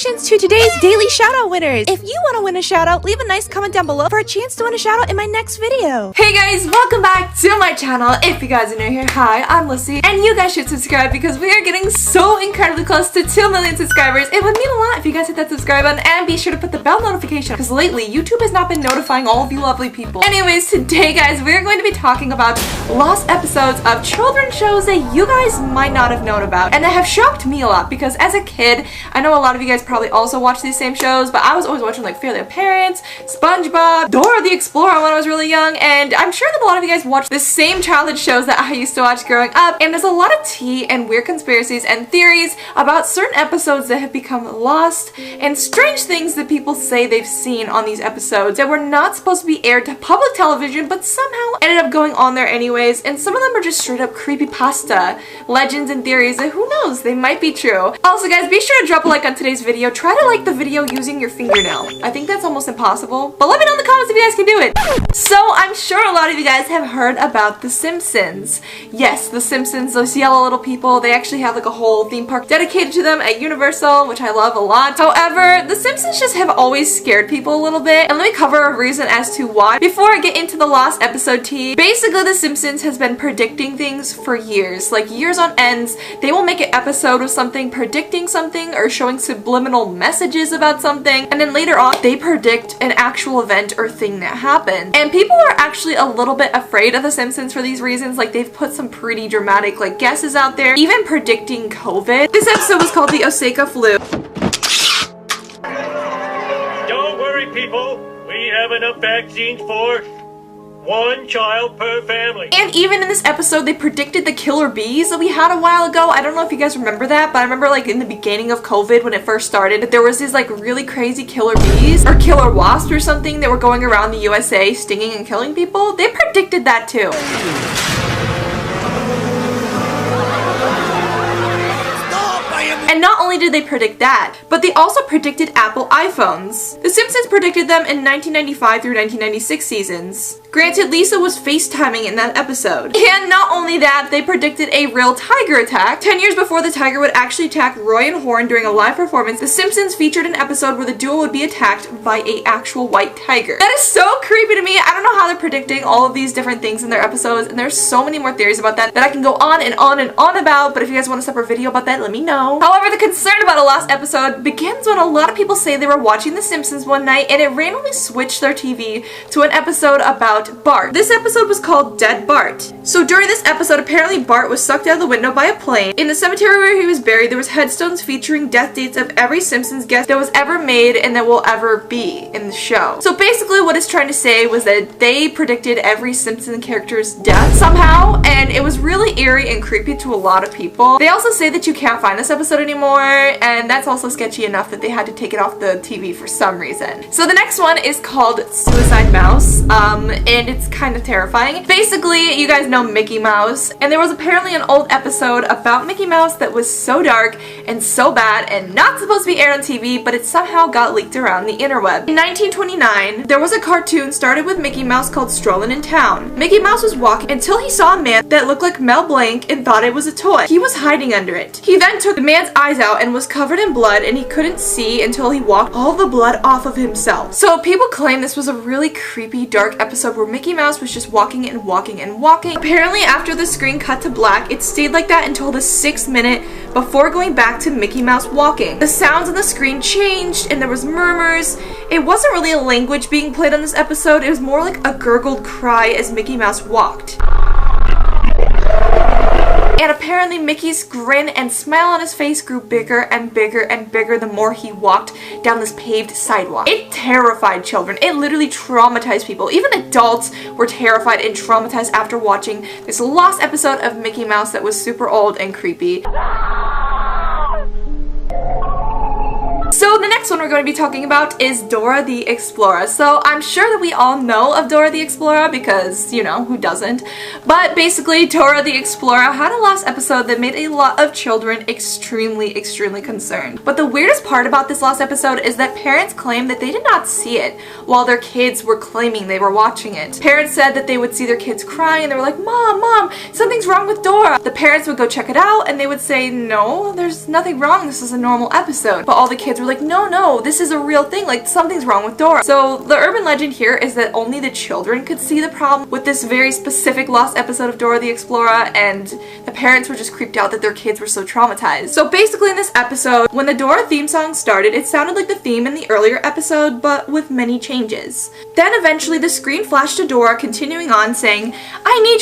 congratulations to today's daily shoutout winners. If you want to win a shoutout, leave a nice comment down below for a chance to win a shoutout in my next video. Hey guys, welcome back to my channel. If you guys are new here, hi, I'm Lyssy, and you guys should subscribe because we are getting so incredibly close to 2 million subscribers. It would mean a lot if you guys hit that subscribe button and be sure to put the bell notification because lately YouTube has not been notifying all of you lovely people. Anyways, today guys, we're going to be talking about lost episodes of children's shows that you guys might not have known about and that have shocked me a lot because as a kid, I know a lot of you guys probably also watch these same shows, but I was always watching like Fairly Odd Parents, SpongeBob, Dora the Explorer when I was really young, and I'm sure that a lot of you guys watch the same childhood shows that I used to watch growing up, and there's a lot of tea and weird conspiracies and theories about certain episodes that have become lost and strange things that people say they've seen on these episodes that were not supposed to be aired to public television but somehow ended up going on there anyways, and some of them are just straight up creepypasta legends and theories that who knows, they might be true. Also guys, be sure to drop a like on today's video. Try to like the video using your fingernail. I think that's almost impossible, but let me know in the comments if you guys can do it. So I'm sure a lot of you guys have heard about the Simpsons. Yes, the Simpsons, those yellow little people, they actually have like a whole theme park dedicated to them at Universal, which I love a lot. However, the Simpsons just have always scared people a little bit, and let me cover a reason as to why before I get into the lost episode tea. Basically, the Simpsons has been predicting things for years, like years on ends. They will make an episode of something predicting something or showing subliminal messages about something, and then later on they predict an actual event or thing that happened. And people are actually a little bit afraid of the Simpsons for these reasons. Like they've put some pretty dramatic like guesses out there, even predicting COVID. This episode was called the Osaka flu. Don't worry people, we have enough vaccines for 1 child per family. And even in this episode, they predicted the killer bees that we had a while ago. I don't know if you guys remember that, but I remember like in the beginning of COVID when it first started, that there was these like really crazy killer bees or killer wasps or something that were going around the USA stinging and killing people. They predicted that too. And not only did they predict that, but they also predicted Apple iPhones. The Simpsons predicted them in 1995 through 1996 seasons. Granted, Lisa was FaceTiming in that episode. And not only that, they predicted a real tiger attack. 10 years before the tiger would actually attack Roy and Horn during a live performance, the Simpsons featured an episode where the duo would be attacked by an actual white tiger. That is so creepy to me. I don't know how they're predicting all of these different things in their episodes, and there's so many more theories about that I can go on and on and on about, but if you guys want a separate video about that, let me know. However, the concern about a lost episode begins when a lot of people say they were watching The Simpsons one night and it randomly switched their TV to an episode about Bart. This episode was called Dead Bart. So during this episode, apparently Bart was sucked out of the window by a plane. In the cemetery where he was buried, there was headstones featuring death dates of every Simpsons guest that was ever made and that will ever be in the show. So basically what it's trying to say was that they predicted every Simpson character's death somehow, and it was really eerie and creepy to a lot of people. They also say that you can't find this episode anymore, and that's also sketchy enough that they had to take it off the TV for some reason. So the next one is called Suicide Mouse, and it's kind of terrifying. Basically, you guys know Mickey Mouse, and there was apparently an old episode about Mickey Mouse that was so dark and so bad and not supposed to be aired on TV, but it somehow got leaked around the interweb. In 1929, there was a cartoon started with Mickey Mouse called Strollin' in Town. Mickey Mouse was walking until he saw a man that looked like Mel Blanc and thought it was a toy. He was hiding under it. He then took the man's eyes out and was covered in blood, and he couldn't see until he walked all the blood off of himself. So people claim this was a really creepy, dark episode where Mickey Mouse was just walking and walking and walking. Apparently after the screen cut to black, it stayed like that until the 6th minute before going back to Mickey Mouse walking. The sounds on the screen changed and there was murmurs. It wasn't really a language being played on this episode, it was more like a gurgled cry as Mickey Mouse walked. And apparently Mickey's grin and smile on his face grew bigger and bigger and bigger the more he walked down this paved sidewalk. It terrified children. It literally traumatized people. Even adults were terrified and traumatized after watching this lost episode of Mickey Mouse that was super old and creepy. So the next next one we're going to be talking about is Dora the Explorer. So I'm sure that we all know of Dora the Explorer because, you know, who doesn't? But basically, Dora the Explorer had a last episode that made a lot of children extremely concerned. But the weirdest part about this last episode is that parents claim that they did not see it while their kids were claiming they were watching it. Parents said that they would see their kids cry and they were like, Mom, something's wrong with Dora. The parents would go check it out and they would say, no, there's nothing wrong, this is a normal episode. But all the kids were like, no, this is a real thing, like something's wrong with Dora. So the urban legend here is that only the children could see the problem with this very specific lost episode of Dora the Explorer, and the parents were just creeped out that their kids were so traumatized. So basically in this episode, when the Dora theme song started, it sounded like the theme in the earlier episode, but with many changes. Then eventually the screen flashed to Dora continuing on saying, I need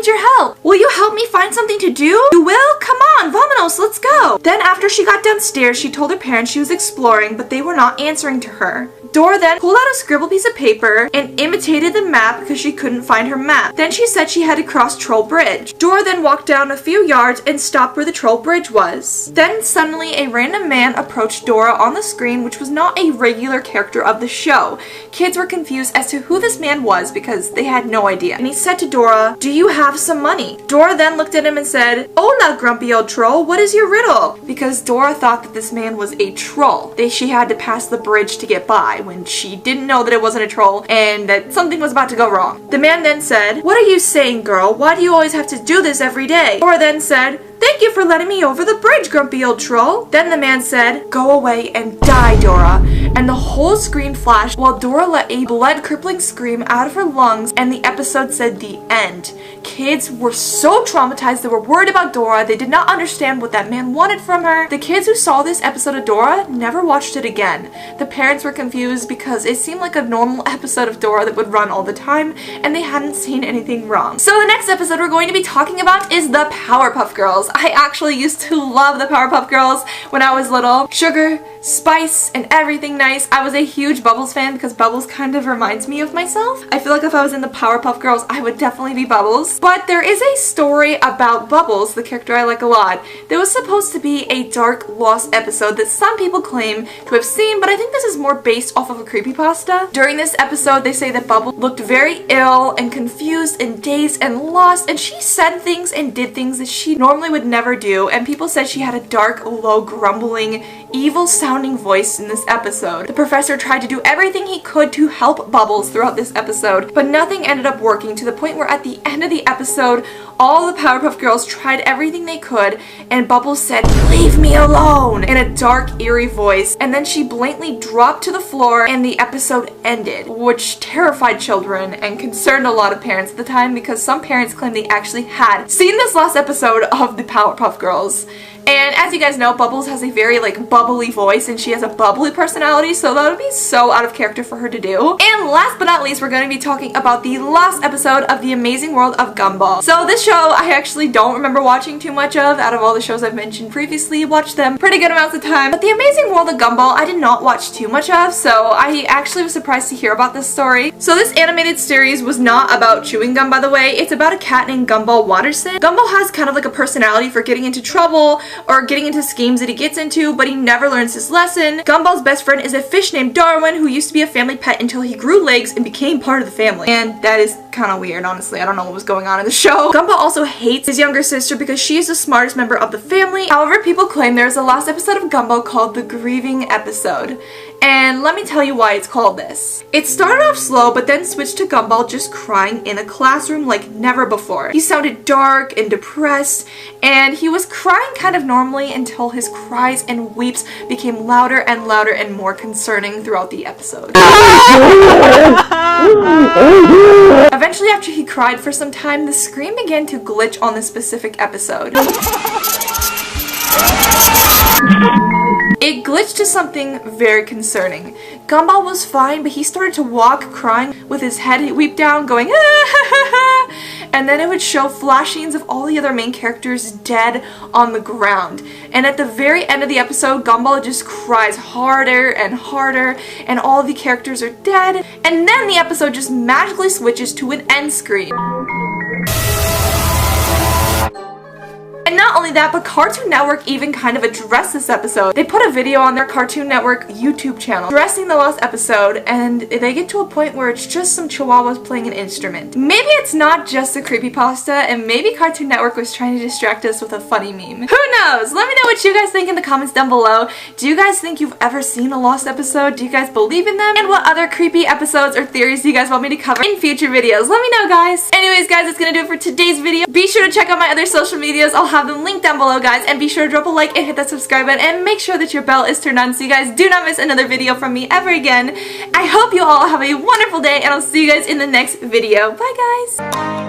your help, will you help me find something to do? You will? Come on, vámonos, let's go. Then after she got downstairs, she told her parents she was exploring, but they were not answering to her. Dora then pulled out a scribbled piece of paper and imitated the map because she couldn't find her map. Then she said she had to cross Troll Bridge. Dora then walked down a few yards and stopped where the Troll Bridge was. Then suddenly a random man approached Dora on the screen, which was not a regular character of the show. Kids were confused as to who this man was because they had no idea. And he said to Dora, do you have some money? Dora then looked at him and said, Hola, grumpy old troll, what is your riddle? Because Dora thought that this man was a troll. She had to pass the bridge to get by, when she didn't know that it wasn't a troll and that something was about to go wrong. The man then said, what are you saying, girl? Why do you always have to do this every day? Dora then said, thank you for letting me over the bridge, grumpy old troll. Then the man said, go away and die, Dora. And the whole screen flashed while Dora let a blood-crippling scream out of her lungs, and the episode said the end. Kids were so traumatized, they were worried about Dora, they did not understand what that man wanted from her. The kids who saw this episode of Dora never watched it again. The parents were confused because it seemed like a normal episode of Dora that would run all the time, and they hadn't seen anything wrong. So the next episode we're going to be talking about is the Powerpuff Girls. I actually used to love the Powerpuff Girls when I was little. Sugar, spice, and everything nice. I was a huge Bubbles fan because Bubbles kind of reminds me of myself. I feel like if I was in the Powerpuff Girls, I would definitely be Bubbles. But there is a story about Bubbles, the character I like a lot. There was supposed to be a dark, lost episode that some people claim to have seen, but I think this is more based off of a creepypasta. During this episode, they say that Bubbles looked very ill and confused and dazed and lost, and she said things and did things that she normally would never do, and people said she had a dark, low, grumbling, evil-sounding voice in this episode. The professor tried to do everything he could to help Bubbles throughout this episode, but nothing ended up working, to the point where at the end of the episode, all the Powerpuff Girls tried everything they could, and Bubbles said, leave me alone, in a dark, eerie voice, and then she blatantly dropped to the floor and the episode ended, which terrified children and concerned a lot of parents at the time because some parents claimed they actually had seen this last episode of the Powerpuff Girls. And as you guys know, Bubbles has a very bubbly voice and she has a bubbly personality, so that would be so out of character for her to do. And last but not least, we're going to be talking about the last episode of The Amazing World of Gumball. So this show I actually don't remember watching too much of. Out of all the shows I've mentioned previously, watched them pretty good amounts of time. But The Amazing World of Gumball I did not watch too much of, so I actually was surprised to hear about this story. So this animated series was not about chewing gum, by the way. It's about a cat named Gumball Watterson. Gumball has kind of like a personality for getting into trouble or getting into schemes that he gets into, but he never learns his lesson. Gumball's best friend is a fish named Darwin, who used to be a family pet until he grew legs and became part of the family. And that is kind of weird, honestly. I don't know what was going on in the show. Gumball also hates his younger sister because she is the smartest member of the family. However, people claim there is a last episode of Gumball called the Grieving Episode. And let me tell you why it's called this. It started off slow, but then switched to Gumball just crying in a classroom like never before. He sounded dark and depressed, and he was crying kind of normally until his cries and weeps became louder and more concerning throughout the episode. Eventually, after he cried for some time, the screen began to glitch on this specific episode. It glitched to something very concerning. Gumball was fine, but he started to walk, crying with his head weep down, going ah, and then it would show flashings of all the other main characters dead on the ground. And at the very end of the episode, Gumball just cries harder, and all the characters are dead. And then the episode just magically switches to an end screen. And not only that, but Cartoon Network even kind of addressed this episode. They put a video on their Cartoon Network YouTube channel addressing the lost episode, and they get to a point where it's just some chihuahuas playing an instrument. Maybe it's not just a creepypasta, and maybe Cartoon Network was trying to distract us with a funny meme. Who knows? Let me know what you guys think in the comments down below. Do you guys think you've ever seen a lost episode? Do you guys believe in them? And what other creepy episodes or theories do you guys want me to cover in future videos? Let me know, guys. Anyways, guys, that's gonna do it for today's video. Be sure to check out my other social medias. I'll have them linked down below, guys, and be sure to drop a like and hit that subscribe button and make sure that your bell is turned on so you guys do not miss another video from me ever again. I hope you all have a wonderful day, and I'll see you guys in the next video. Bye, guys.